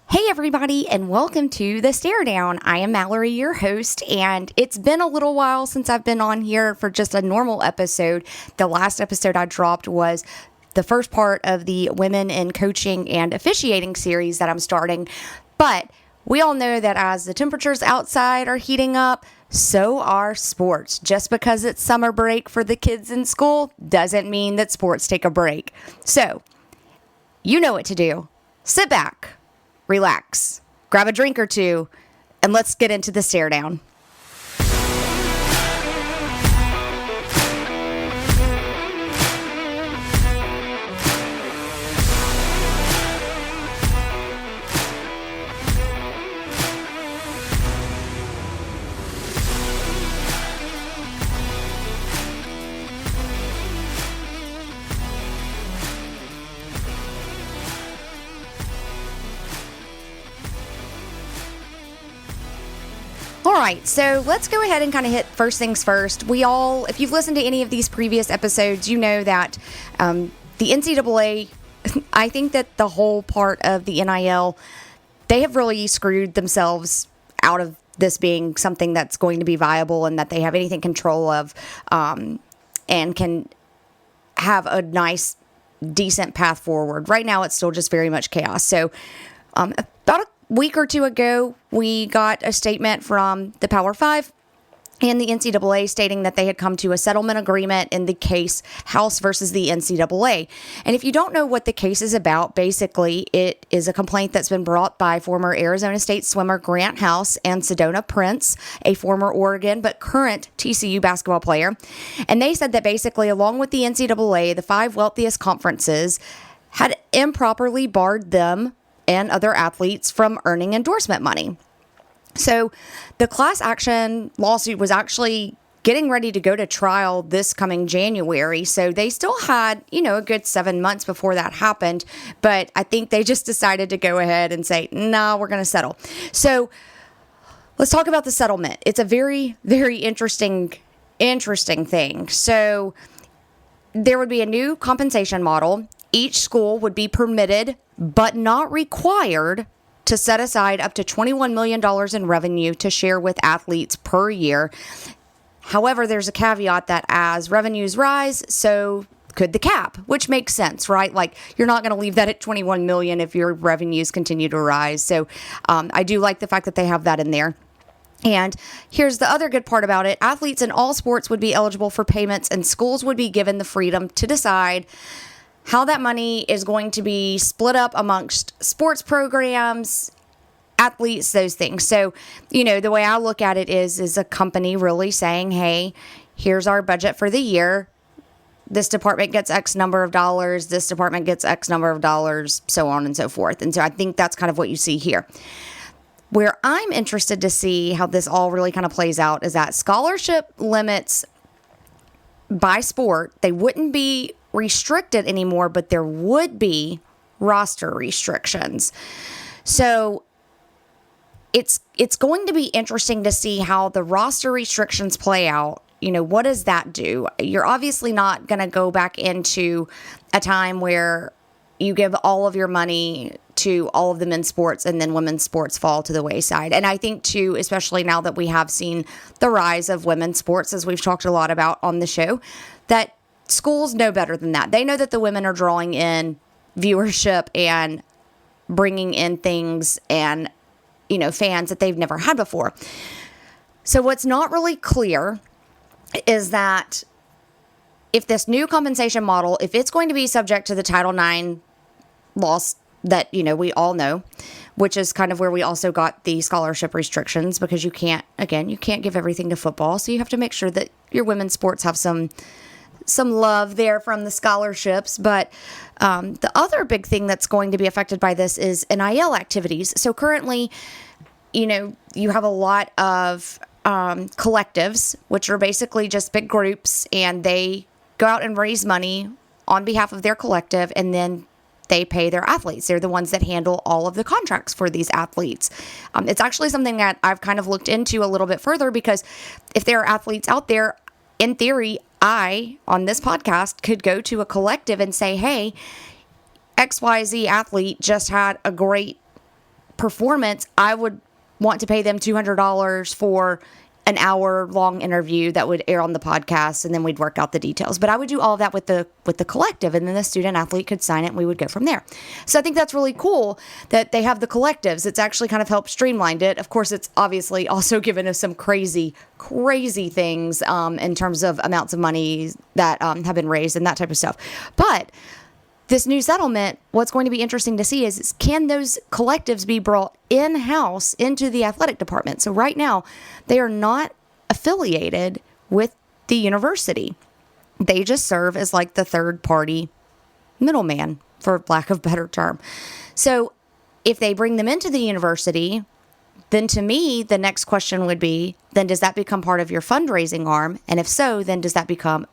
Hey everybody, and welcome to The Stare Down. I am Mallory, your host, and it's been a little while since I've been on here for just a normal episode. The last episode I dropped was the first part of the Women in Coaching and Officiating series that I'm starting. But we all know that as the temperatures outside are heating up, so are sports. Just because it's summer break for the kids in school doesn't mean that sports take a break. So, you know what to do. Sit back, relax, grab a drink or two, and let's get into the stare down. All right, so let's go ahead and kind of hit first things first. If you've listened to any of these previous episodes, you know that the NCAA, I think that the whole part of the NIL, they have really screwed themselves out of this being something that's going to be viable and that they have anything control of and can have a nice, decent path forward. Right now, it's still just very much chaos. So about a week or two ago, we got a statement from the Power Five and the NCAA stating that they had come to a settlement agreement in the case House versus the NCAA. And if you don't know what the case is about, basically it is a complaint that's been brought by former Arizona State swimmer Grant House and Sedona Prince, a former Oregon but current TCU basketball player. And they said that basically, along with the NCAA, the five wealthiest conferences had improperly barred them and other athletes from earning endorsement money. So the class action lawsuit was actually getting ready to go to trial this coming January. So they still had, a good 7 months before that happened. But I think they just decided to go ahead and say, no, we're going to settle. So let's talk about the settlement. It's a very, very interesting thing. So there would be a new compensation model. Each school would be permitted, but not required, to set aside up to $21 million in revenue to share with athletes per year. However, there's a caveat that as revenues rise, so could the cap, which makes sense, right? Like, you're not going to leave that at $21 million if your revenues continue to rise. So I do like the fact that they have that in there. And here's the other good part about it. Athletes in all sports would be eligible for payments, and schools would be given the freedom to decide how that money is going to be split up amongst sports programs, athletes, those things. So, the way I look at it is a company really saying, hey, here's our budget for the year. This department gets X number of dollars. This department gets X number of dollars, so on and so forth. And so I think that's kind of what you see here. Where I'm interested to see how this all really kind of plays out is that scholarship limits by sport, they wouldn't be restricted anymore, but there would be roster restrictions. So it's going to be interesting to see how the roster restrictions play out. What does that do? You're obviously not going to go back into a time where you give all of your money to all of the men's sports and then women's sports fall to the wayside. And I think too, especially now that we have seen the rise of women's sports, as we've talked a lot about on the show, that schools know better than that. They know that the women are drawing in viewership and bringing in things and, fans that they've never had before. So what's not really clear is that if this new compensation model, if it's going to be subject to the Title IX laws that, we all know, which is kind of where we also got the scholarship restrictions, because you can't give everything to football. So you have to make sure that your women's sports have some love there from the scholarships. But the other big thing that's going to be affected by this is NIL activities. So currently, you have a lot of collectives, which are basically just big groups, and they go out and raise money on behalf of their collective, and then they pay their athletes. They're the ones that handle all of the contracts for these athletes. It's actually something that I've kind of looked into a little bit further, because if there are athletes out there, in theory, I, on this podcast, could go to a collective and say, hey, XYZ athlete just had a great performance, I would want to pay them $200 for an hour-long interview that would air on the podcast, and then we'd work out the details. But I would do all of that with the collective, and then the student-athlete could sign it, and we would go from there. So I think that's really cool that they have the collectives. It's actually kind of helped streamline it. Of course, it's obviously also given us some crazy things in terms of amounts of money that have been raised and that type of stuff. But this new settlement, what's going to be interesting to see is can those collectives be brought in-house into the athletic department? So right now, they are not affiliated with the university. They just serve as like the third-party middleman, for lack of a better term. So if they bring them into the university, then to me, the next question would be, then does that become part of your fundraising arm? And if so, then does that become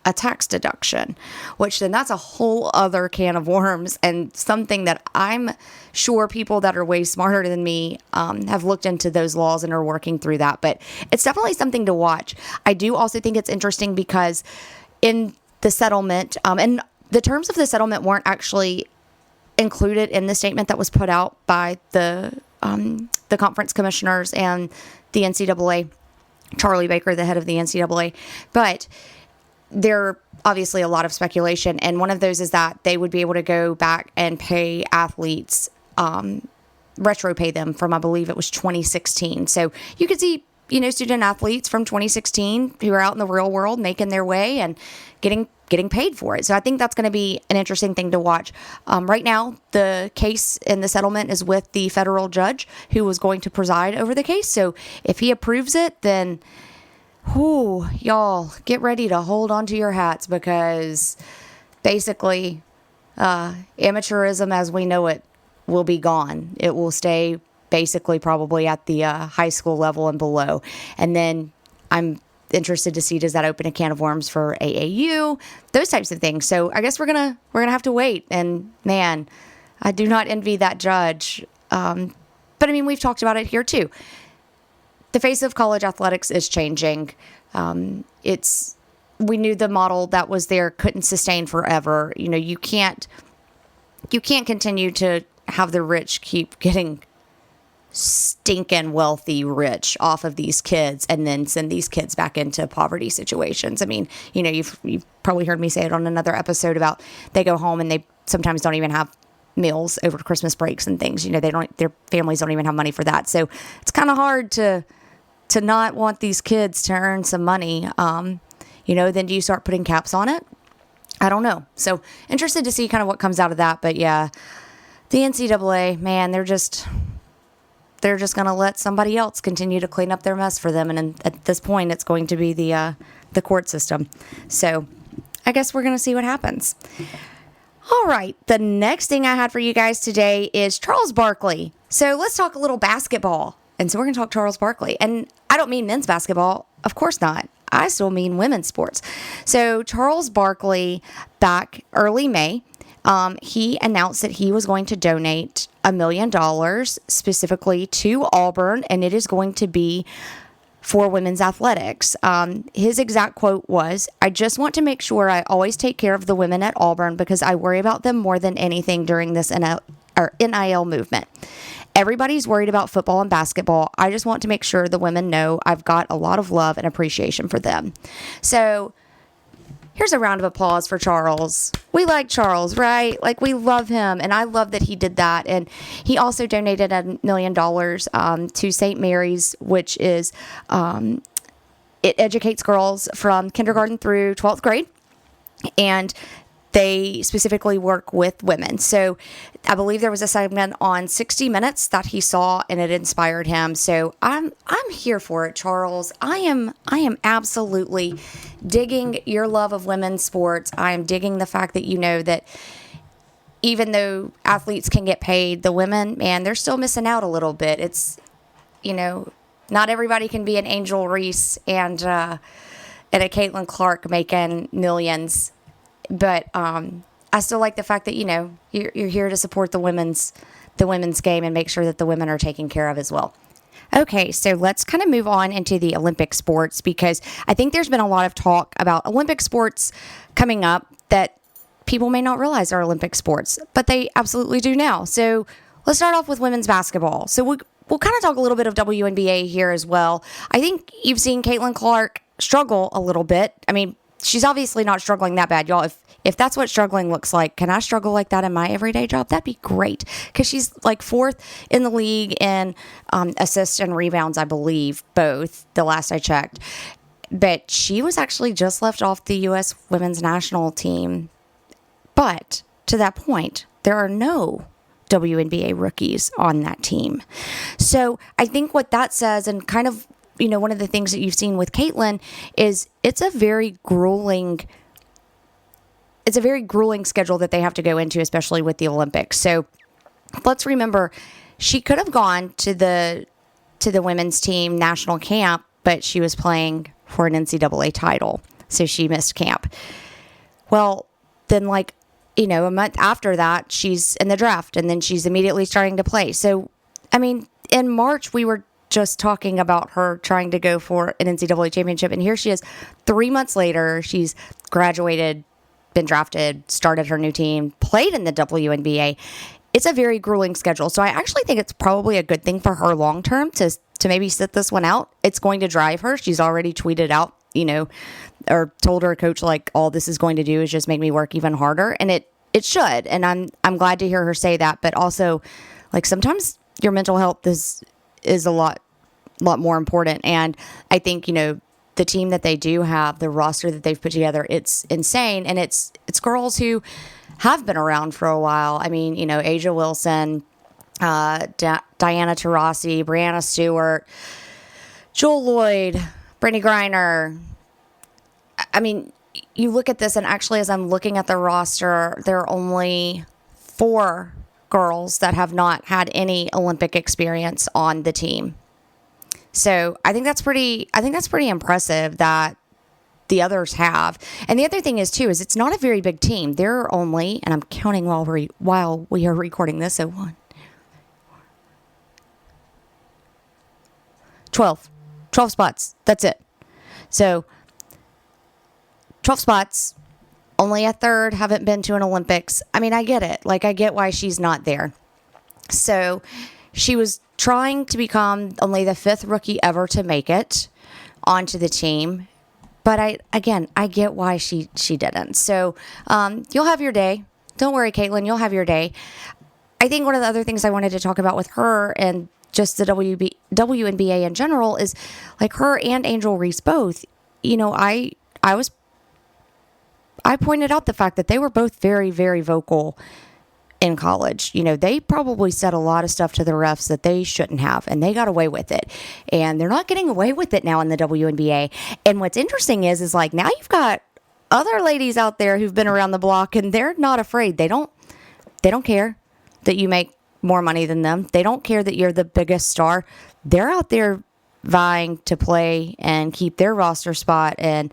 a tax deduction, which then that's a whole other can of worms, and something that I'm sure people that are way smarter than me have looked into those laws and are working through that. But it's definitely something to watch. I do also think it's interesting because in the settlement, and the terms of the settlement weren't actually included in the statement that was put out by the conference commissioners and the NCAA, Charlie Baker, the head of the NCAA, but there are obviously a lot of speculation, and one of those is that they would be able to go back and pay athletes, retro pay them from, I believe it was 2016. So you could see, student athletes from 2016 who are out in the real world making their way and getting paid for it. So I think that's going to be an interesting thing to watch. Right now, the case in the settlement is with the federal judge who was going to preside over the case. So if he approves it, then y'all get ready to hold on to your hats, because basically amateurism as we know it will be gone. It will stay basically probably at the high school level and below. And then I'm interested to see, does that open a can of worms for AAU, those types of things. So I guess we're gonna have to wait. And man, I do not envy that judge. But I mean, we've talked about it here too. The face of college athletics is changing. We knew the model that was there couldn't sustain forever. You can't continue to have the rich keep getting stinking wealthy rich off of these kids and then send these kids back into poverty situations. I mean, you've probably heard me say it on another episode about they go home and they sometimes don't even have meals over Christmas breaks and things. Their families don't even have money for that. So it's kind of hard to not want these kids to earn some money. Then do you start putting caps on it? I don't know. So interested to see kind of what comes out of that. But yeah, the NCAA, man, they're just going to let somebody else continue to clean up their mess for them. And at this point, it's going to be the court system. So I guess we're going to see what happens. All right. The next thing I had for you guys today is Charles Barkley. So let's talk a little basketball. And so we're going to talk Charles Barkley. And I don't mean men's basketball. Of course not. I still mean women's sports. So Charles Barkley, back early May, he announced that he was going to donate $1 million specifically to Auburn, and it is going to be for women's athletics. His exact quote was, "I just want to make sure I always take care of the women at Auburn because I worry about them more than anything during this NIL movement. Everybody's worried about football and basketball. I just want to make sure the women know I've got a lot of love and appreciation for them." So here's a round of applause for Charles. We like Charles, right? Like, we love him, and I love that he did that. And he also donated $1 million to St. Mary's, which is, it educates girls from kindergarten through 12th grade, and they specifically work with women. So I believe there was a segment on 60 Minutes that he saw, and it inspired him. So I'm here for it, Charles. I am absolutely digging your love of women's sports. I am digging the fact that that even though athletes can get paid, the women, man, they're still missing out a little bit. It's, not everybody can be an Angel Reese and a Caitlin Clark making millions. But I still like the fact that, you're here to support the women's game and make sure that the women are taken care of as well. Okay, so let's kind of move on into the Olympic sports, because I think there's been a lot of talk about Olympic sports coming up that people may not realize are Olympic sports, but they absolutely do now. So let's start off with women's basketball. So we'll kind of talk a little bit of WNBA here as well. I think you've seen Caitlin Clark struggle a little bit. I mean, she's obviously not struggling that bad, y'all. If that's what struggling looks like, can I struggle like that in my everyday job? That'd be great, because she's like 4th in the league in assists and rebounds, I believe, both, the last I checked. But she was actually just left off the U.S. women's national team. But to that point, there are no WNBA rookies on that team. So I think what that says, and kind of, one of the things that you've seen with Caitlin, is it's a very grueling schedule that they have to go into, especially with the Olympics. So let's remember, she could have gone to the women's team national camp, but she was playing for an NCAA title, so she missed camp. Well, then a month after that, she's in the draft, and then she's immediately starting to play. So, I mean, in March, we were just talking about her trying to go for an NCAA championship, and here she is 3 months later. She's graduated, been drafted, started her new team, played in the WNBA. It's a very grueling schedule. So I actually think it's probably a good thing for her long term to maybe sit this one out. It's going to drive her. She's already tweeted out, or told her coach, all this is going to do is just make me work even harder. And it should. And I'm glad to hear her say that. But also, sometimes your mental health is a lot more important. And I think, the team that they do have, the roster that they've put together, it's insane. And it's girls who have been around for a while. I mean, Asia Wilson, Diana Taurasi, Brianna Stewart, Joel Lloyd, Brittany Griner. I mean, you look at this, and actually, as I'm looking at the roster, there are only 4 girls that have not had any Olympic experience on the team. So I think that's pretty impressive that the others have. And the other thing is it's not a very big team. There are only, and I'm counting while we are recording this, so 12 spots. That's it. So 12 spots, only a third haven't been to an Olympics. I mean, I get it. I get why she's not there. So she was trying to become only the 5th rookie ever to make it onto the team. But I get why she didn't. So you'll have your day. Don't worry, Caitlin, you'll have your day. I think one of the other things I wanted to talk about with her and just the WNBA in general is her and Angel Reese both. I pointed out the fact that they were both very, very vocal in college. They probably said a lot of stuff to the refs that they shouldn't have, and they got away with it. And they're not getting away with it now in the WNBA. And what's interesting is now you've got other ladies out there who've been around the block, and they're not afraid. They don't care that you make more money than them. They don't care that you're the biggest star. They're out there vying to play and keep their roster spot, and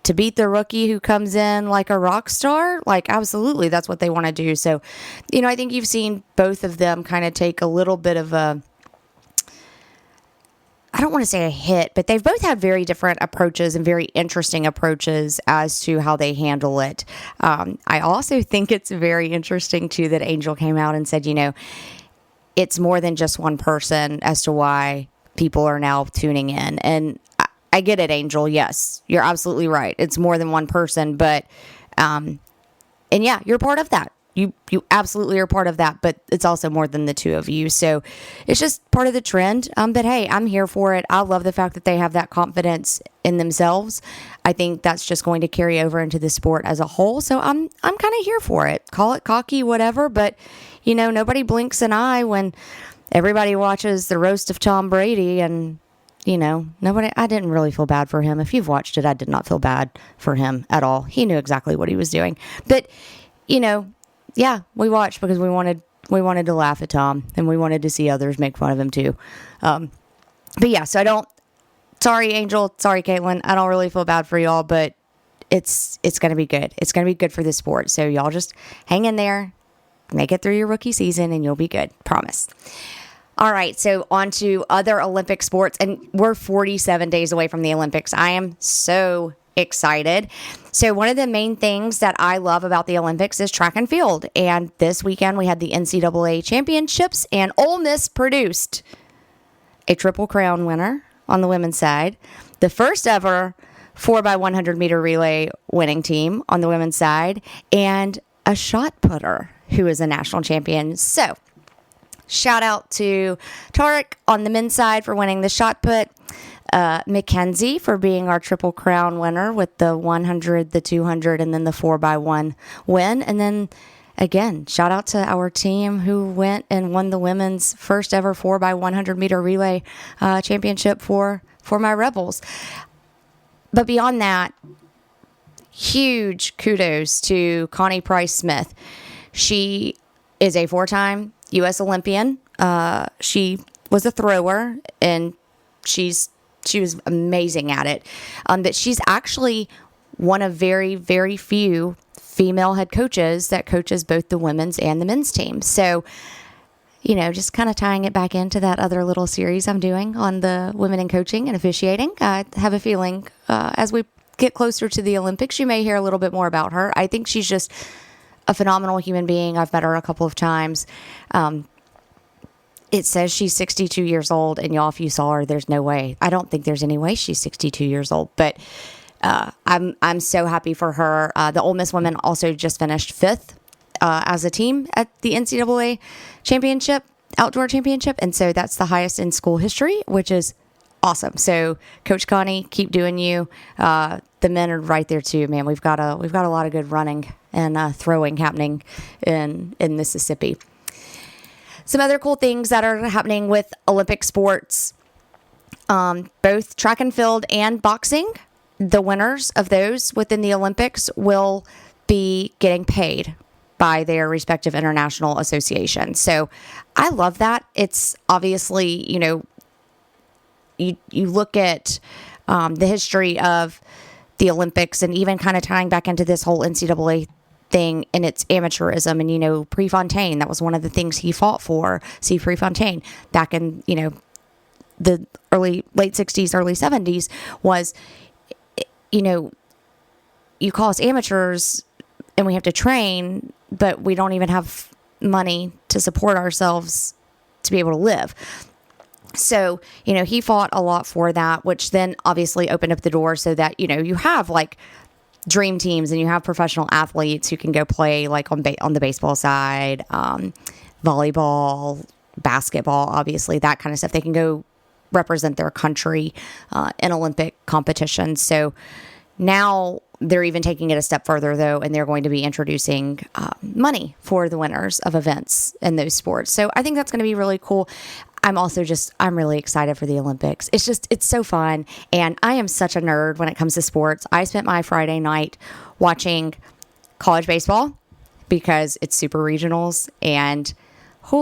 to beat the rookie who comes in like a rock star, absolutely, that's what they want to do. So, I think you've seen both of them kind of take a little bit of I don't want to say a hit, but they've both had very different approaches and very interesting approaches as to how they handle it. I also think it's very interesting, too, that Angel came out and said, it's more than just one person as to why people are now tuning in. And I get it, Angel. Yes, you're absolutely right. It's more than one person, but, and yeah, you're part of that. You absolutely are part of that, but it's also more than the two of you. So it's just part of the trend. But hey, I'm here for it. I love the fact that they have that confidence in themselves. I think that's just going to carry over into the sport as a whole. So I'm kind of here for it. Call it cocky, whatever, but nobody blinks an eye when everybody watches the roast of Tom Brady, and I didn't really feel bad for him. If you've watched it, I did not feel bad for him at all. He knew exactly what he was doing. But, yeah, we watched because we wanted to laugh at Tom, and we wanted to see others make fun of him too. But yeah, so sorry, Angel, sorry, Caitlin, I don't really feel bad for y'all, but it's going to be good. It's going to be good for the sport. So y'all just hang in there, make it through your rookie season, and you'll be good. Promise. All right, so on to other Olympic sports, and we're 47 days away from the Olympics. I am so excited. So one of the main things that I love about the Olympics is track and field. And this weekend we had the NCAA championships, and Ole Miss produced a Triple Crown winner on the women's side, the first ever 4x100 meter relay winning team on the women's side, and a shot putter who is a national champion. So shout out to Tarek on the men's side for winning the shot put, Mackenzie for being our Triple Crown winner with the 100, the 200, and then the 4x1 win. And then again, shout out to our team who went and won the women's first ever 4x100 meter relay championship for my Rebels. But beyond that, huge kudos to Connie Price-Smith. She is a 4-time U.S. Olympian. She was a thrower, and she was amazing at it. But she's actually one of very, very few female head coaches that coaches both the women's and the men's team. So, you know, just kind of tying it back into that other little series I'm doing on the women in coaching and officiating. I have a feeling as we get closer to the Olympics, you may hear a little bit more about her. I think she's just a phenomenal human being. I've met her a couple of times. It says she's 62 years old, and y'all, if you saw her, there's no way. I don't think there's any way she's 62 years old, but I'm so happy for her. The Ole Miss women also just finished 5th as a team at the NCAA championship, outdoor championship. And so that's the highest in school history, which is awesome. So Coach Connie, keep doing you. The men are right there too, man. We've got a lot of good running and throwing happening in Mississippi. Some other cool things that are happening with Olympic sports, both track and field and boxing. The winners of those within the Olympics will be getting paid by their respective international associations. So I love that. It's obviously, you know, you look at the history of the Olympics and even kind of tying back into this whole NCAA thing and its amateurism. And, you know, Prefontaine, that was one of the things he fought for. See, Prefontaine back in, you know, the late 60s, early 70s was, you know, you call us amateurs and we have to train, but we don't even have money to support ourselves to be able to live. So, you know, he fought a lot for that, which then obviously opened up the door so that, you know, you have like dream teams and you have professional athletes who can go play like on the baseball side, volleyball, basketball, obviously that kind of stuff. They can go represent their country in Olympic competitions. So now they're even taking it a step further, though, and they're going to be introducing money for the winners of events in those sports. So I think that's going to be really cool. I'm really excited for the Olympics. It's so fun. And I am such a nerd when it comes to sports. I spent my Friday night watching college baseball because it's super regionals and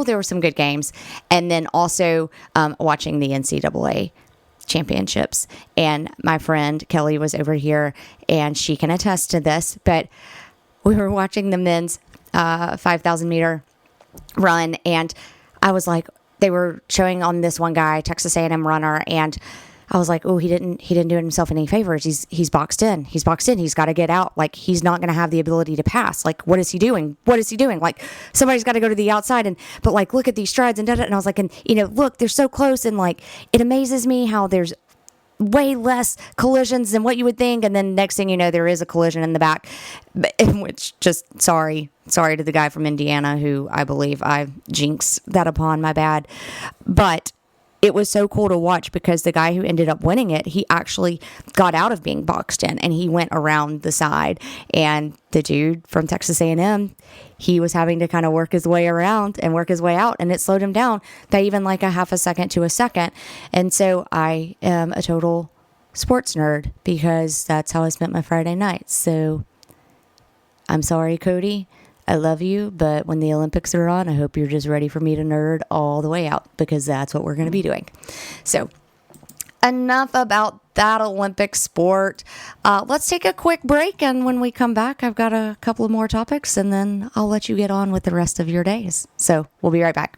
there were some good games. And then also watching the NCAA championships. And my friend Kelly was over here and she can attest to this, but we were watching the men's 5,000 meter run. And I was like, they were showing on this one guy, Texas A&M runner. And I was like, oh, he didn't do himself any favors. He's boxed in. He's got to get out. Like, he's not going to have the ability to pass. Like, what is he doing? Like, somebody's got to go to the outside but like, look at these strides and da-da. And I was like, and you know, look, they're so close. And like, it amazes me how there's way less collisions than what you would think. And then next thing you know, there is a collision in the back, which just sorry to the guy from Indiana who I believe I jinxed that upon, my bad. But it was so cool to watch because the guy who ended up winning it, he actually got out of being boxed in and he went around the side. And the dude from Texas A&M, he was having to kind of work his way around and work his way out, and it slowed him down by even like a half a second to a second. And so I am a total sports nerd because that's how I spent my Friday night. So I'm sorry, Cody. I love you, but when the Olympics are on, I hope you're just ready for me to nerd all the way out because that's what we're going to be doing. So enough about that Olympic sport. Let's take a quick break, and when we come back, I've got a couple of more topics, and then I'll let you get on with the rest of your days. So we'll be right back.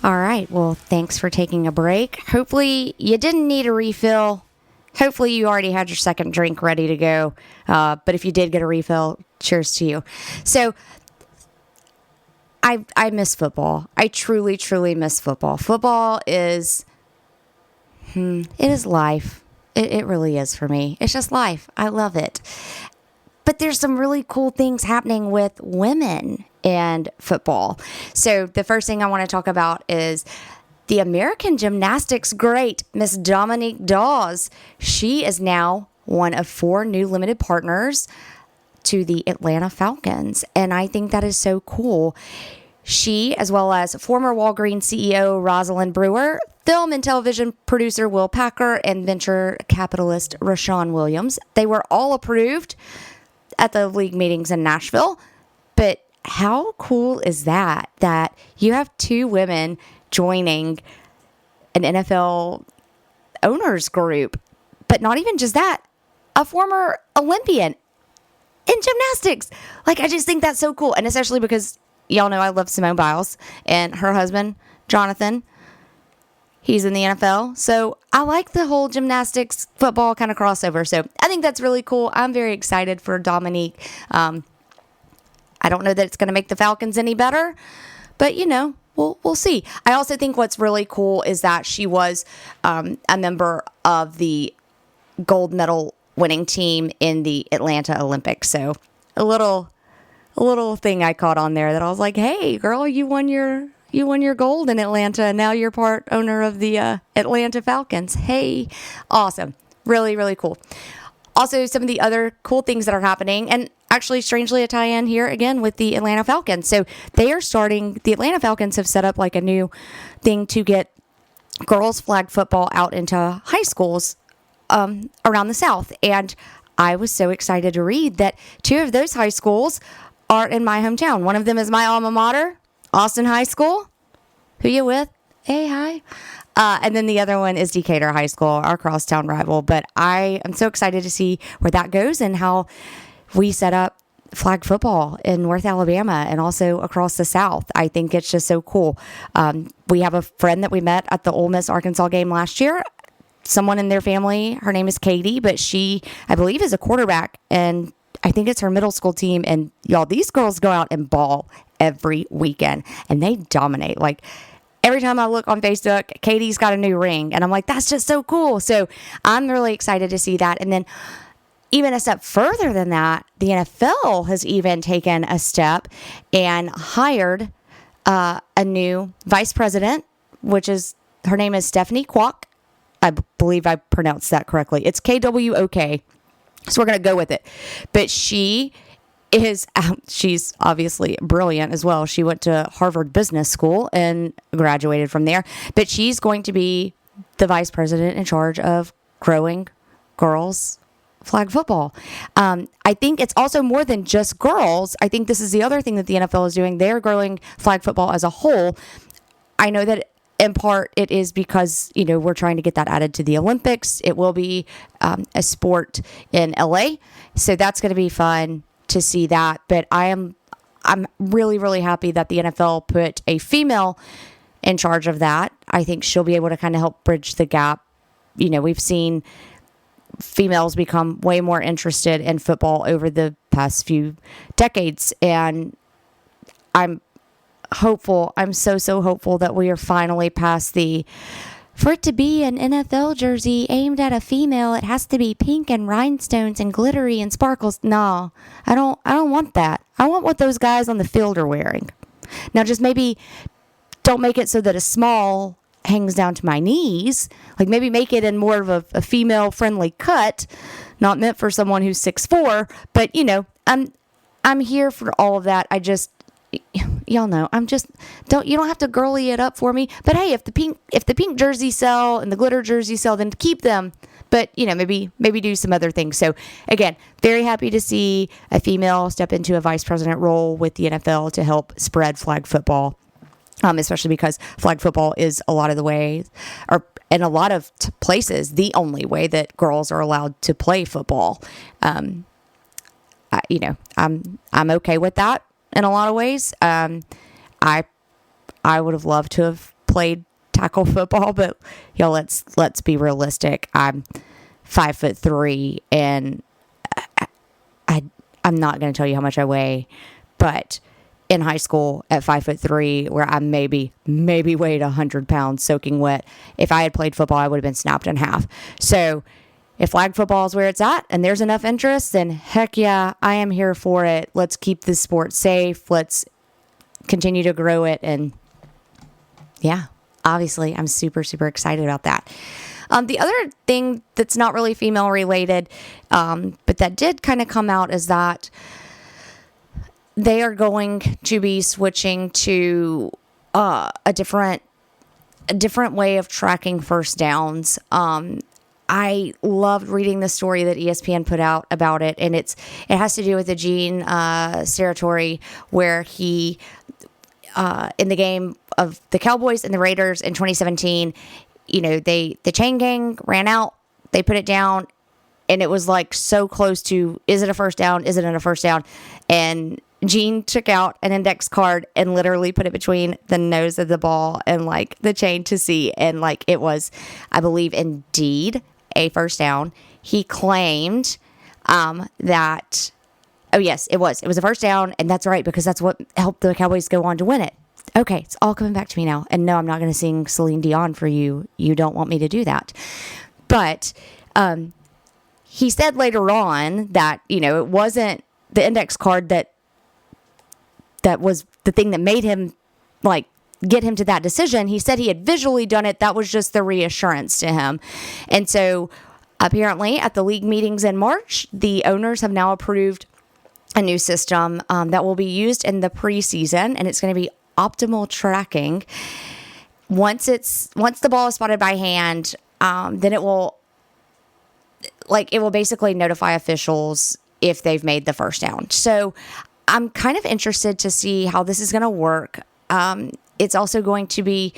All right. Well, thanks for taking a break. Hopefully you didn't need a refill. Hopefully you already had your second drink ready to go. But if you did get a refill, cheers to you. So I miss football. I truly, truly miss football. Football is, it is life. It really is for me. It's just life. I love it. But there's some really cool things happening with women and football. So the first thing I want to talk about is the American gymnastics great, Miss Dominique Dawes. She is now one of 4 new limited partners to the Atlanta Falcons. And I think that is so cool. She, as well as former Walgreens CEO Rosalind Brewer, film and television producer Will Packer, and venture capitalist Rashawn Williams, they were all approved at the league meetings in Nashville. But how cool is that you have 2 women joining an NFL owners group? But not even just that, a former Olympian in gymnastics. Like, I just think that's so cool. And especially because y'all know I love Simone Biles, and her husband, Jonathan, he's in the NFL. So I like the whole gymnastics football kind of crossover. So I think that's really cool. I'm very excited for Dominique. I don't know that it's going to make the Falcons any better, but we'll see. I also think what's really cool is that she was a member of the gold medal winning team in the Atlanta Olympics. So a little thing I caught on there that I was like, hey girl, you won your gold in Atlanta, and now you're part owner of the Atlanta Falcons. Hey, awesome. Really, really cool. Also, some of the other cool things that are happening, and actually strangely a tie-in here again with the Atlanta Falcons. So the Atlanta Falcons have set up like a new thing to get girls flag football out into high schools around the South. And I was so excited to read that 2 of those high schools are in my hometown. One of them is my alma mater, Austin High School. Who you with? Hey, hi. And then the other one is Decatur High School, our crosstown rival. But I am so excited to see where that goes and how we set up flag football in North Alabama and also across the South. I think it's just so cool. We have a friend that we met at the Ole Miss Arkansas game last year. Someone in their family, her name is Katie, but she, I believe, is a quarterback, and I think it's her middle school team. And y'all, these girls go out and ball every weekend, and they dominate. Like, every time I look on Facebook, Katie's got a new ring, and I'm like, that's just so cool. So I'm really excited to see that. And then even a step further than that, the NFL has even taken a step and hired a new vice president, her name is Stephanie Kwok. I believe I pronounced that correctly. It's KWOK. So we're going to go with it. But she's obviously brilliant as well. She went to Harvard Business School and graduated from there. But she's going to be the vice president in charge of growing girls flag football. I think it's also more than just girls. I think this is the other thing that the NFL is doing. They're growing flag football as a whole. I know that in part it is because, we're trying to get that added to the Olympics. It will be a sport in LA. So that's going to be fun to see that. But I'm really, really happy that the NFL put a female in charge of that. I think she'll be able to kind of help bridge the gap. We've seen females become way more interested in football over the past few decades. And I'm hopeful. I'm so hopeful that we are finally past for it to be an NFL jersey aimed at a female, it has to be pink and rhinestones and glittery and sparkles. No, I don't want that. I want what those guys on the field are wearing. Now, just maybe don't make it so that a small hangs down to my knees. Like, maybe make it in more of a female friendly cut, not meant for someone who's 6'4", but I'm here for all of that. I just, y'all know, you don't have to girly it up for me. But hey, if the pink jerseys sell and the glitter jerseys sell, then keep them. But maybe do some other things. So again, very happy to see a female step into a vice president role with the NFL to help spread flag football. Especially because flag football is a lot of the way, or in a lot of places, the only way that girls are allowed to play football. I'm okay with that in a lot of ways. I would have loved to have played tackle football, but y'all, let's be realistic. I'm 5'3", and I'm not going to tell you how much I weigh, but in high school at 5'3", where I maybe weighed 100 pounds soaking wet, if I had played football, I would have been snapped in half. So if flag football is where it's at and there's enough interest, then heck yeah, I am here for it. Let's keep this sport safe. Let's continue to grow it. And yeah, obviously I'm super, super excited about that. The other thing that's not really female related, but that did kind of come out, is that they are going to be switching to a different way of tracking first downs. I loved reading the story that ESPN put out about it, and it has to do with the Gene Steratore, where he in the game of the Cowboys and the Raiders in 2017, the chain gang ran out, they put it down, and it was like so close to, is it a first down? Is it a first down? And Gene took out an index card and literally put it between the nose of the ball and like the chain to see. And like, it was, I believe, indeed a first down. He claimed that, oh yes, it was a first down. And that's right, because that's what helped the Cowboys go on to win it. Okay, it's all coming back to me now. And no, I'm not going to sing Celine Dion for you. You don't want me to do that. But he said later on that, it wasn't the index card that was the thing that made him like get him to that decision. He said he had visually done it. That was just the reassurance to him. And so apparently at the league meetings in March, the owners have now approved a new system that will be used in the preseason, and it's going to be optimal tracking. Once the ball is spotted by hand, then it will basically notify officials if they've made the first down. So I'm kind of interested to see how this is going to work. It's also going to be,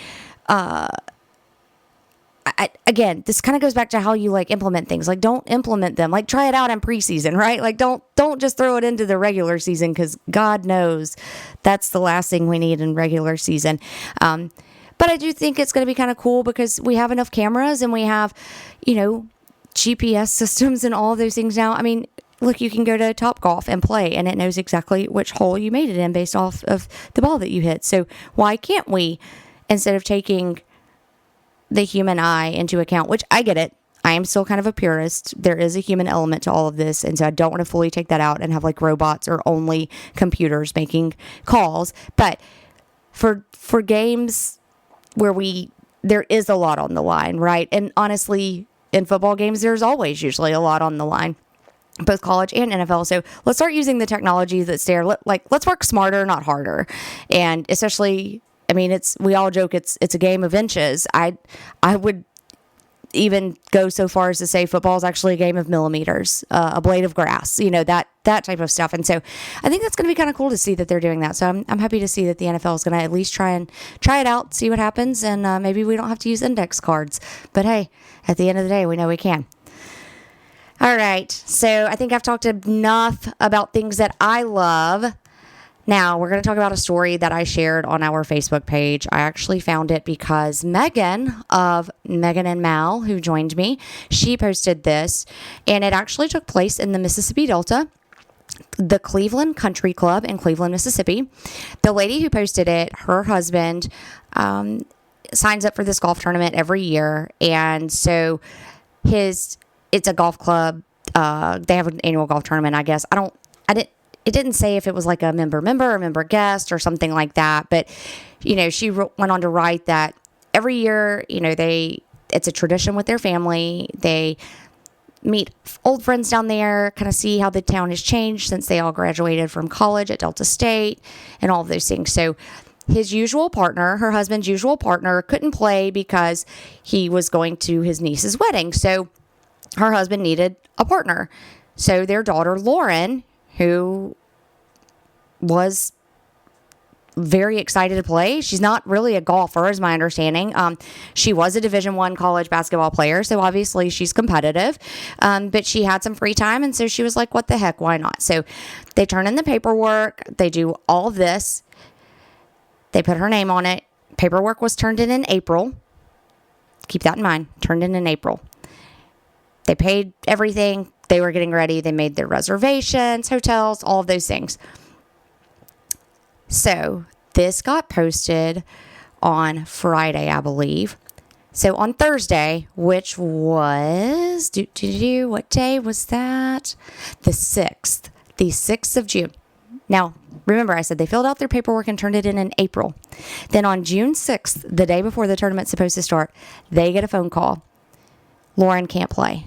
again, this kind of goes back to how you like implement things. Like, don't implement them. Like, try it out in preseason, right? Like, don't just throw it into the regular season, because God knows that's the last thing we need in regular season. But I do think it's going to be kind of cool because we have enough cameras and we have, GPS systems and all of those things now. I mean, look, you can go to Topgolf and play, and it knows exactly which hole you made it in based off of the ball that you hit. So why can't we, instead of taking the human eye into account, which I get it, I am still kind of a purist. There is a human element to all of this, and so I don't want to fully take that out and have like robots or only computers making calls. But for games where there is a lot on the line, right? And honestly, in football games, there's always usually a lot on the line, both college and NFL. So let's start using the technology that's there. Let's work smarter, not harder. And especially, I mean, we all joke it's a game of inches. I would even go so far as to say football is actually a game of millimeters, a blade of grass, that type of stuff. And so I think that's going to be kind of cool to see that they're doing that. So I'm happy to see that the NFL is going to at least try it out, see what happens. And maybe we don't have to use index cards, but hey, at the end of the day, we know we can. All right. So I think I've talked enough about things that I love. Now, we're going to talk about a story that I shared on our Facebook page. I actually found it because Megan of Megan and Mal, who joined me, she posted this, and it actually took place in the Mississippi Delta, the Cleveland Country Club in Cleveland, Mississippi. The lady who posted it, her husband, signs up for this golf tournament every year, and so it's a golf club. They have an annual golf tournament, I guess. It didn't say if it was like a member or member guest or something like that. But, she went on to write that every year, it's a tradition with their family. They meet old friends down there, kind of see how the town has changed since they all graduated from college at Delta State and all of those things. So her husband's usual partner, couldn't play because he was going to his niece's wedding. So her husband needed a partner. So their daughter, Lauren, who was very excited to play. She's not really a golfer, is my understanding. She was a Division I college basketball player, so obviously she's competitive. But she had some free time, and so she was like, what the heck, why not? So they turn in the paperwork. They do all of this. They put her name on it. paperwork was turned in April. Keep that in mind. Turned in April. They paid everything. They were getting ready. They made their reservations, hotels, all of those things. So this got posted on Friday, I believe. So on Thursday, which was, what day was that? The 6th. The 6th of June. Now, remember, I said they filled out their paperwork and turned it in April. Then on June 6th, the day before the tournament's supposed to start, they get a phone call. Lauren can't play.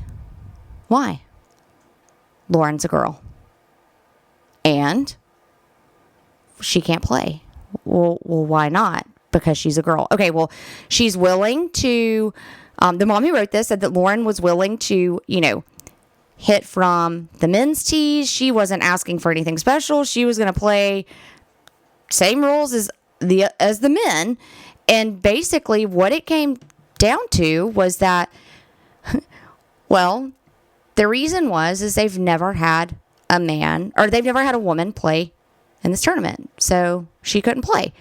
Why? Lauren's a girl. And she can't play. Well, why not? Because she's a girl. Okay, well, she's willing to, the mom who wrote this said that Lauren was willing to, hit from the men's tees. She wasn't asking for anything special. She was going to play same rules as the men. And basically what it came down to was that, well, the reason is they've never had a man, or they've never had a woman play in this tournament. So she couldn't play.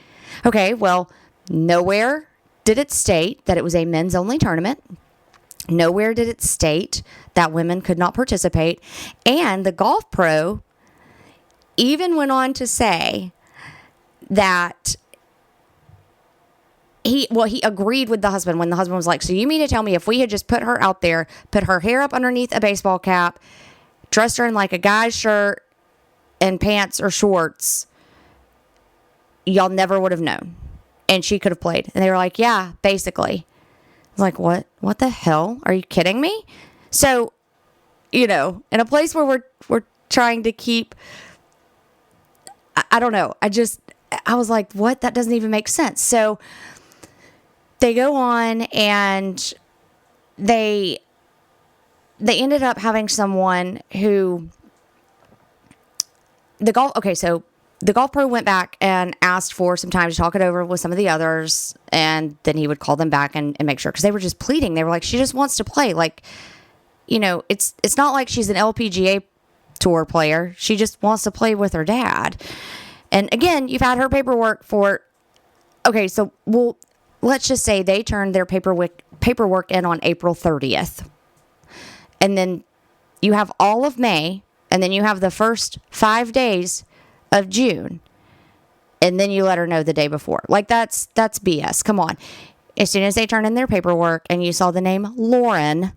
Okay, well, nowhere did it state that it was a men's only tournament. Nowhere did it state that women could not participate. And the golf pro even went on to say that he agreed with the husband when the husband was like, so you mean to tell me if we had just put her out there, put her hair up underneath a baseball cap, dressed her in like a guy's shirt and pants or shorts, y'all never would have known. And she could have played. And they were like, yeah, basically. I was like, what the hell? Are you kidding me? So, in a place where we're trying to keep, I don't know. I was like, what? That doesn't even make sense. So they go on and they ended up having someone who the golf pro went back and asked for some time to talk it over with some of the others, and then he would call them back and make sure, because they were just pleading. They were like, she just wants to play. Like, it's not like she's an LPGA tour player. She just wants to play with her dad. And again, you've had her paperwork for, okay, so let's just say they turned their paperwork in on April 30th. And then you have all of May, and then you have the first 5 days of June, and then you let her know the day before. Like, that's BS. Come on. As soon as they turned in their paperwork and you saw the name Lauren,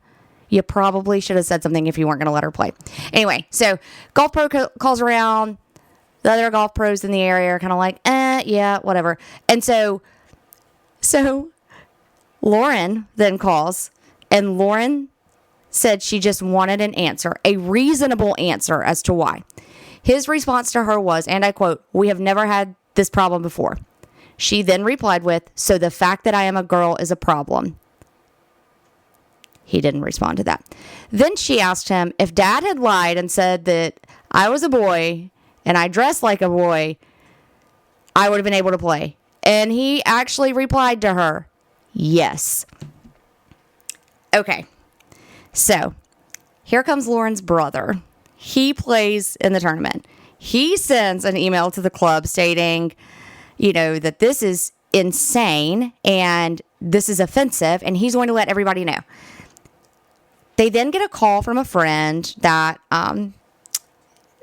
you probably should have said something if you weren't going to let her play. Anyway, so golf pro calls around. The other golf pros in the area are kind of like, yeah, whatever. And so Lauren then calls, and Lauren said she just wanted an answer, a reasonable answer as to why. His response to her was, and I quote, "We have never had this problem before." She then replied with, "So the fact that I am a girl is a problem." He didn't respond to that. Then she asked him if Dad had lied and said that I was a boy and I dressed like a boy, I would have been able to play. And he actually replied to her, yes. Okay, so here comes Lauren's brother. He plays in the tournament. He sends an email to the club stating, that this is insane and this is offensive, and he's going to let everybody know. They then get a call from a friend that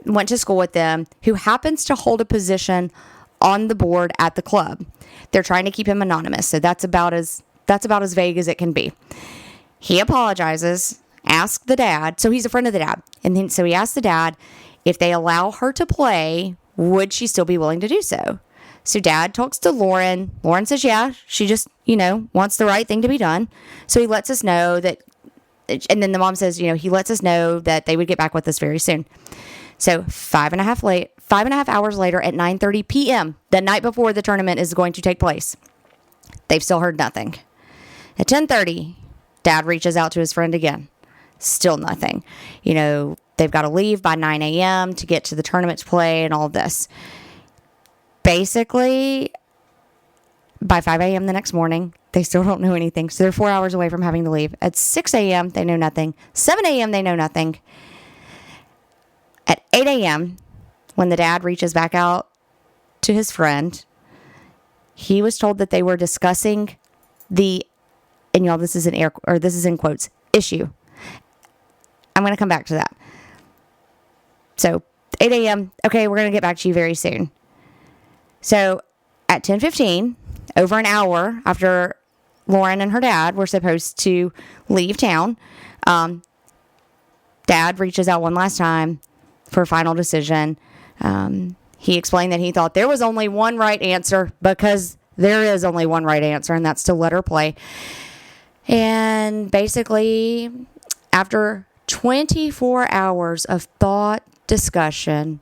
went to school with them, who happens to hold a position on the board at the club. They're trying to keep him anonymous, so that's about as vague as it can be. He apologizes, asks the dad, so he's a friend of the dad, and then so he asks the dad if they allow her to play, would she still be willing to do so? So Dad talks to Lauren. Lauren says, yeah, she just, wants the right thing to be done. So he lets us know that, and then the mom says, he lets us know that they would get back with us very soon. So 5.5 hours later at 9:30 p.m., the night before the tournament is going to take place, they've still heard nothing. At 10:30, Dad reaches out to his friend again. Still nothing. They've got to leave by 9 a.m. to get to the tournament to play and all of this. Basically, by 5 a.m. the next morning, they still don't know anything. So they're 4 hours away from having to leave. At 6 a.m., they know nothing. 7 a.m., they know nothing. At 8 a.m., when the dad reaches back out to his friend, he was told that they were discussing the, and y'all, this is in quotes, issue. I'm going to come back to that. So 8 a.m. Okay, we're going to get back to you very soon. So at 10:15, over an hour after Lauren and her dad were supposed to leave town, Dad reaches out one last time for a final decision. He explained that he thought there was only one right answer, because there is only one right answer, and that's to let her play. And basically, after 24 hours of thought, discussion,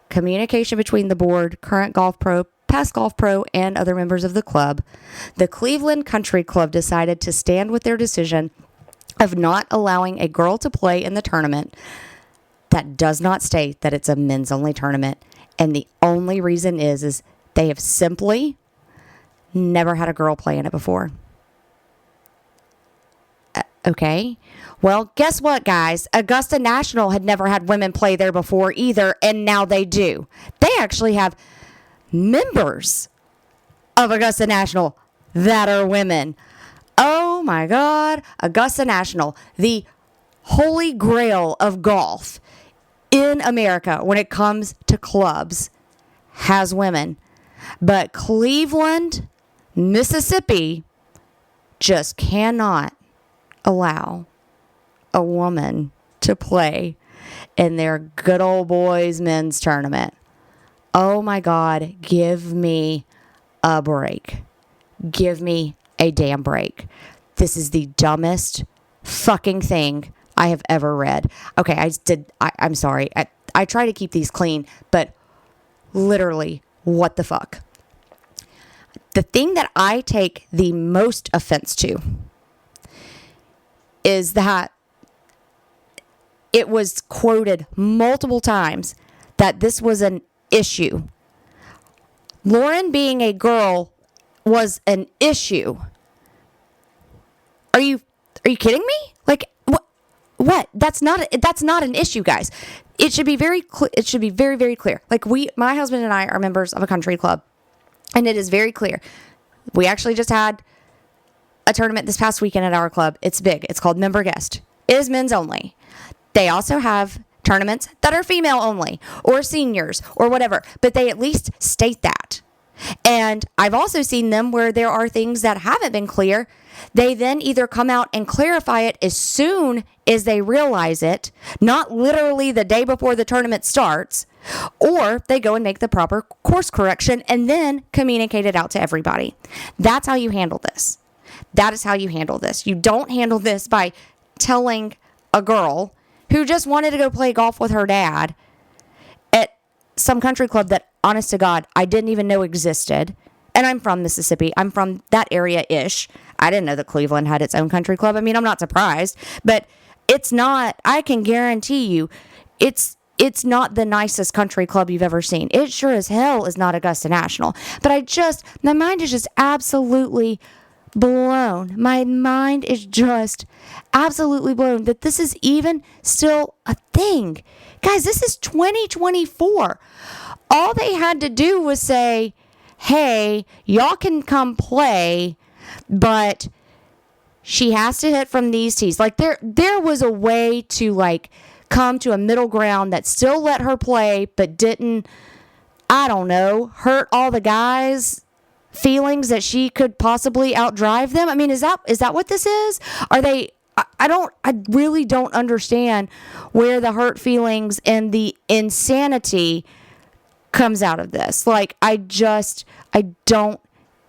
communication between the board, current golf pro, past golf pro, and other members of the club, the Cleveland Country Club decided to stand with their decision of not allowing a girl to play in the tournament. That does not state that it's a men's only tournament. And the only reason is they have simply never had a girl play in it before. Okay. Well, guess what, guys? Augusta National had never had women play there before either, and now they do. They actually have members of Augusta National that are women. Oh my God. Augusta National, the holy grail of golf in America when it comes to clubs, has women. But Cleveland, Mississippi, just cannot allow a woman to play in their good old boys men's tournament. Oh my God, give me a break. Give me a damn break. This is the dumbest fucking thing I have ever read. Okay, I'm sorry. I try to keep these clean, but literally, what the fuck? The thing that I take the most offense to is that it was quoted multiple times that this was an issue. Lauren being a girl was an issue. Are you kidding me? Like, what? That's not an issue, guys. It should be very very clear. Like, my husband and I are members of a country club, and it is very clear. We actually just had a tournament this past weekend at our club. It's big. It's called Member Guest. It is men's only. They also have tournaments that are female only, or seniors, or whatever, but they at least state that. And I've also seen them where there are things that haven't been clear. They then either come out and clarify it as soon as they realize it, not literally the day before the tournament starts, or they go and make the proper course correction and then communicate it out to everybody. That's how you handle this. That is how you handle this. You don't handle this by telling a girl who just wanted to go play golf with her dad at some country club that, honest to God, I didn't even know existed. And I'm from Mississippi. I'm from that area-ish. I didn't know that Cleveland had its own country club. I mean, I'm not surprised. But it's not, I can guarantee you, it's not the nicest country club you've ever seen. It sure as hell is not Augusta National. But my mind is just absolutely blown. My mind is just absolutely blown that this is even still a thing. Guys, this is 2024. All they had to do was say, hey, y'all can come play, but she has to hit from these tees. Like, there was a way to, like, come to a middle ground that still let her play, but didn't, I don't know, hurt all the guys' feelings that she could possibly outdrive them. I mean, is that what this is? Are they, I really don't understand where the hurt feelings and the insanity comes out of this. Like, I don't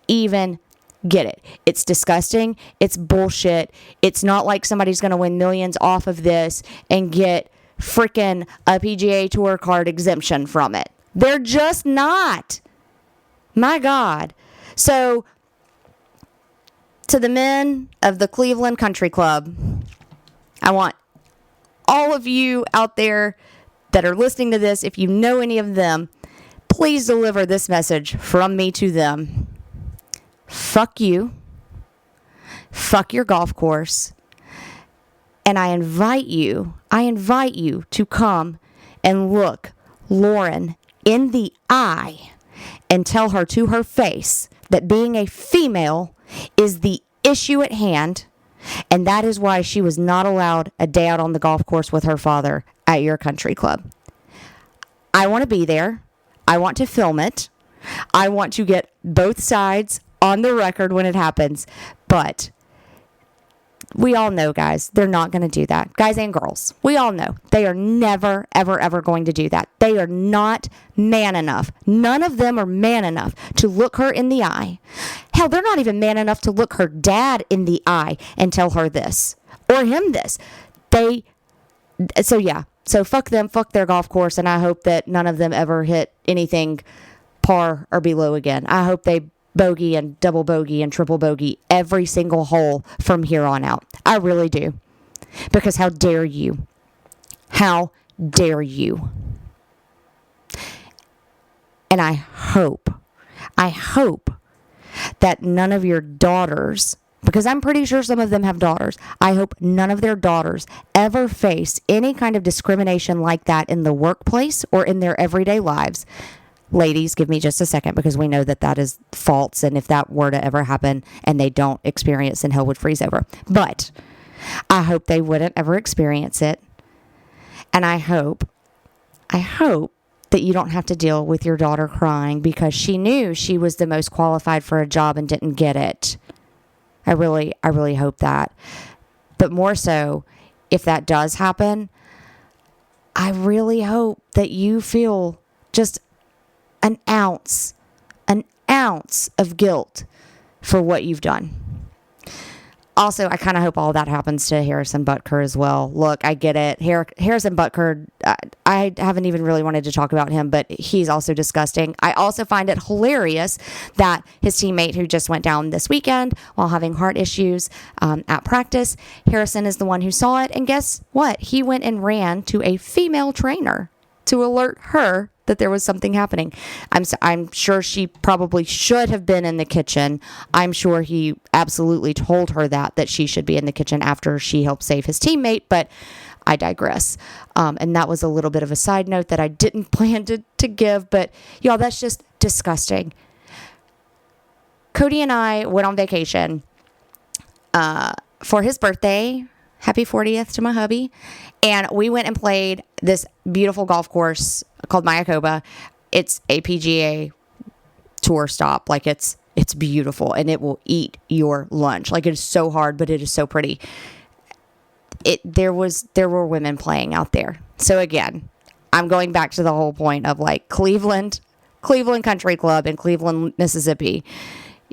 even get it. It's disgusting. It's bullshit. It's not like somebody's going to win millions off of this and get freaking a PGA Tour card exemption from it. They're just not. My God. So, to the men of the Cleveland Country Club, I want all of you out there that are listening to this, if you know any of them, please deliver this message from me to them. Fuck you. Fuck your golf course. And I invite you to come and look Lauren in the eye and tell her to her face that being a female is the issue at hand, and that is why she was not allowed a day out on the golf course with her father at your country club. I want to be there. I want to film it. I want to get both sides on the record when it happens. But we all know, guys, they're not going to do that. Guys and girls, we all know they are never, ever, ever going to do that. They are not man enough. None of them are man enough to look her in the eye. Hell, they're not even man enough to look her dad in the eye and tell her this or him this. So fuck them, fuck their golf course, and I hope that none of them ever hit anything par or below again. I hope they bogey and double bogey and triple bogey every single hole from here on out. I really do. Because how dare you? How dare you? And I hope that none of your daughters, because I'm pretty sure some of them have daughters, I hope none of their daughters ever face any kind of discrimination like that in the workplace or in their everyday lives. Ladies, give me just a second, because we know that that is false, and if that were to ever happen and they don't experience, then hell would freeze over. But I hope they wouldn't ever experience it. And I hope that you don't have to deal with your daughter crying because she knew she was the most qualified for a job and didn't get it. I really hope that. But more so, if that does happen, I really hope that you feel just an ounce of guilt for what you've done. Also, I kind of hope all that happens to Harrison Butker as well. Look, I get it. Harrison Butker, I haven't even really wanted to talk about him, but he's also disgusting. I also find it hilarious that his teammate who just went down this weekend while having heart issues at practice, Harrison is the one who saw it. And guess what? He went and ran to a female trainer to alert her that there was something happening. I'm sure she probably should have been in the kitchen. I'm sure he absolutely told her that she should be in the kitchen after she helped save his teammate, but I digress. And that was a little bit of a side note that I didn't plan to give, but y'all, that's just disgusting. Cody and I went on vacation for his birthday. Happy 40th to my hubby. And we went and played this beautiful golf course called Mayakoba. It's a PGA tour stop. Like it's beautiful and it will eat your lunch. Like it is so hard, but it is so pretty. There were women playing out there. So again, I'm going back to the whole point of like Cleveland Country Club in Cleveland, Mississippi.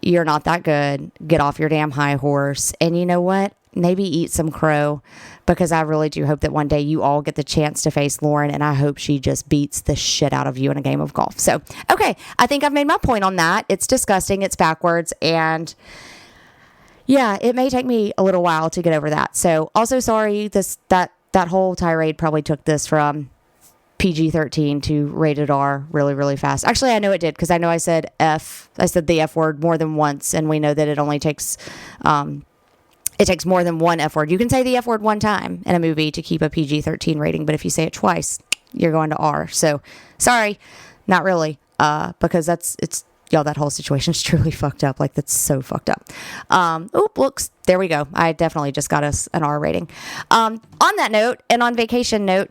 You're not that good. Get off your damn high horse. And you know what? Maybe eat some crow, because I really do hope that one day you all get the chance to face Lauren, and I hope she just beats the shit out of you in a game of golf. So, okay, I think I've made my point on that. It's disgusting. It's backwards. And yeah, it may take me a little while to get over that. So also sorry, that whole tirade probably took this from PG-13 to rated R really, really fast. Actually, I know it did, because I know I said the F word more than once, and we know that it only takes more than one F word. You can say the F word one time in a movie to keep a PG-13 rating, but if you say it twice, you're going to R. So, sorry, not really, because that whole situation is truly fucked up. Like, that's so fucked up. Looks, there we go. I definitely just got us an R rating. On that note, and on vacation note,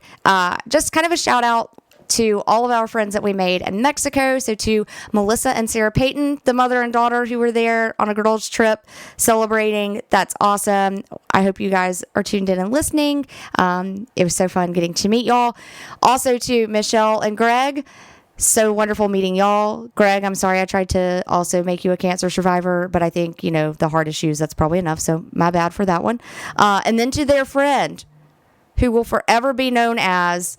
just kind of a shout out to all of our friends that we made in Mexico. So to Melissa and Sarah Payton, the mother and daughter who were there on a girls trip celebrating. That's awesome. I hope you guys are tuned in and listening. It was so fun getting to meet y'all. Also to Michelle and Greg. So wonderful meeting y'all. Greg, I'm sorry I tried to also make you a cancer survivor, but I think, the heart issues, that's probably enough. So my bad for that one. And then to their friend, who will forever be known as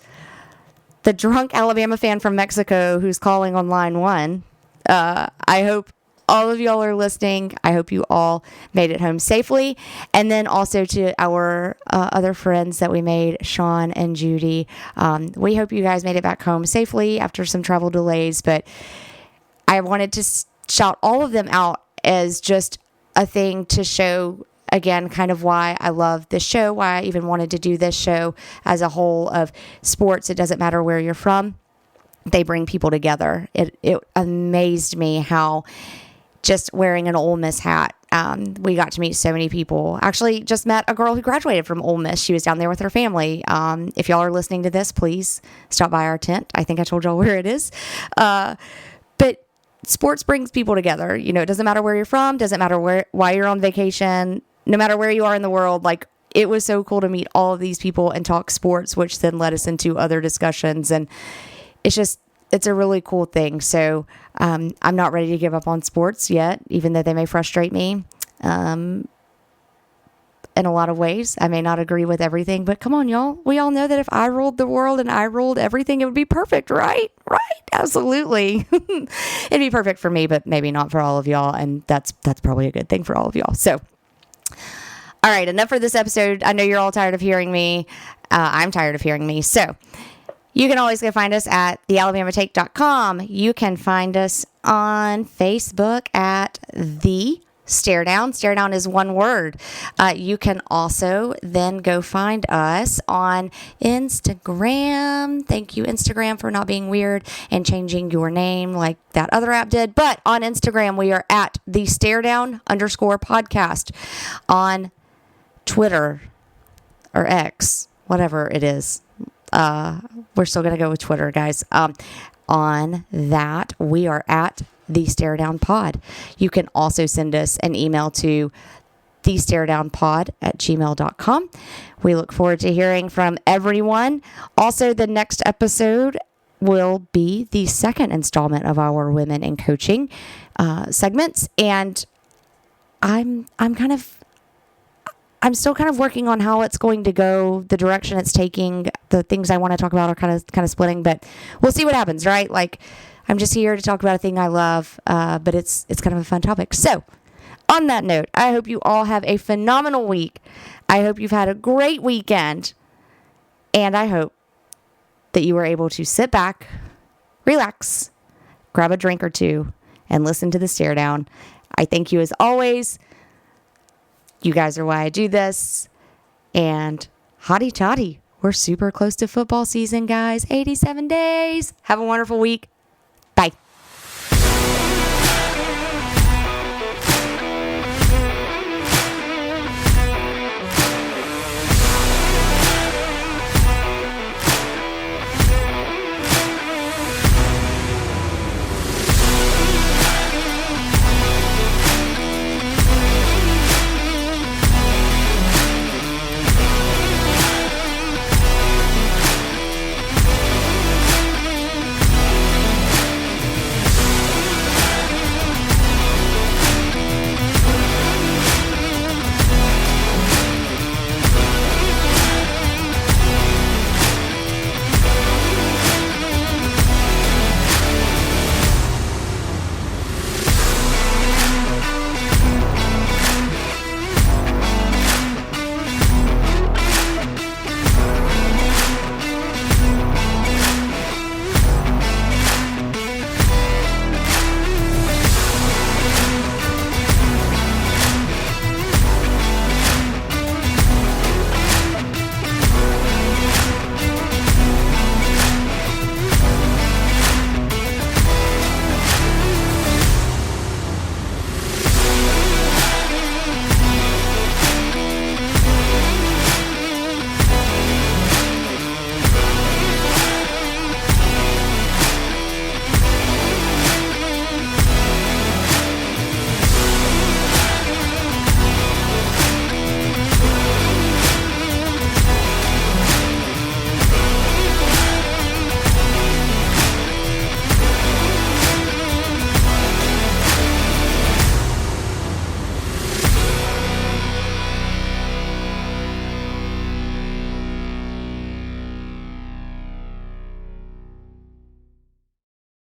the drunk Alabama fan from Mexico who's calling on line 1. I hope all of y'all are listening. I hope you all made it home safely. And then also to our other friends that we made, Sean and Judy. We hope you guys made it back home safely after some travel delays. But I wanted to shout all of them out as just a thing to show, again, kind of why I love this show, why I even wanted to do this show as a whole of sports. It doesn't matter where you're from. They bring people together. It amazed me how just wearing an Ole Miss hat. We got to meet so many people. Actually, just met a girl who graduated from Ole Miss. She was down there with her family. If y'all are listening to this, please stop by our tent. I think I told y'all where it is. But sports brings people together. You know, it doesn't matter where you're from, doesn't matter why you're on vacation, no matter where you are in the world. Like, it was so cool to meet all of these people and talk sports, which then led us into other discussions. And it's a really cool thing. So I'm not ready to give up on sports yet, even though they may frustrate me in a lot of ways. I may not agree with everything, but come on, y'all. We all know that if I ruled the world and I ruled everything, it would be perfect, right? Right. Absolutely. It'd be perfect for me, but maybe not for all of y'all. And that's probably a good thing for all of y'all. So, all right, enough for this episode. I know you're all tired of hearing me. I'm tired of hearing me. So you can always go find us at thealabamaTake.com. You can find us on Facebook at The Stare Down. Stare Down is one word. You can also then go find us on Instagram. Thank you, Instagram, for not being weird and changing your name like that other app did. But on Instagram, we are at The Stare Down _podcast. On Twitter or X, whatever it is. We're still going to go with Twitter, guys. On that, we are at The Stare Down Pod. You can also send us an email to thestaredownpod@gmail.com. We look forward to hearing from everyone. Also, the next episode will be the second installment of our Women in Coaching segments. And I'm still kind of working on how it's going to go, the direction it's taking. The things I want to talk about are kind of splitting, but we'll see what happens, right? Like, I'm just here to talk about a thing I love, but it's kind of a fun topic. So, on that note, I hope you all have a phenomenal week. I hope you've had a great weekend, and I hope that you were able to sit back, relax, grab a drink or two, and listen to the Stare Down. I thank you as always. You guys are why I do this. And hotty toddy, we're super close to football season, guys. 87 days. Have a wonderful week.